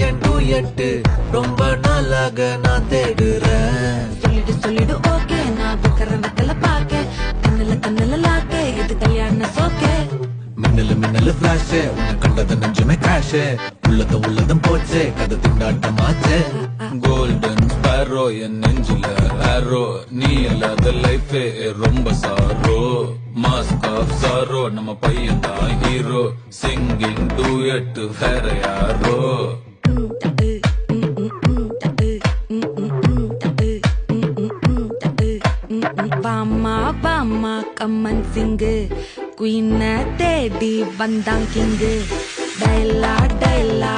என் Duet ரொம்ப நாளாக நான் தேடுறேன். சொல்லிடு ஓகே, நான் விக்கிற வெத்தல பாக்க, கண்ணுல லாக்கே, இது கல்யாண சோக்கே. மின்னலு ஃபிளாஷ் உன்னை கண்டது நெஞ்சுமே கிராஷ், உள்ளதும் போச்சே கதை திண்டாட்டமாச்சே. கோல்டன் ஸ்பேரோ என் நெஞ்சில ஆரோ, நீ இல்லாத லைஃபே ரொம்ப சாரோ. மாஸ்க் ஆஃப் சாரோ நம்ம பையன் தான் ஹீரோ, சிங்கிங் டூயட் வேற யாரோ. பாமா பாமா கம்மன் சிங்கு, குயின தேடி வந்தான் கிங்கு. டைலா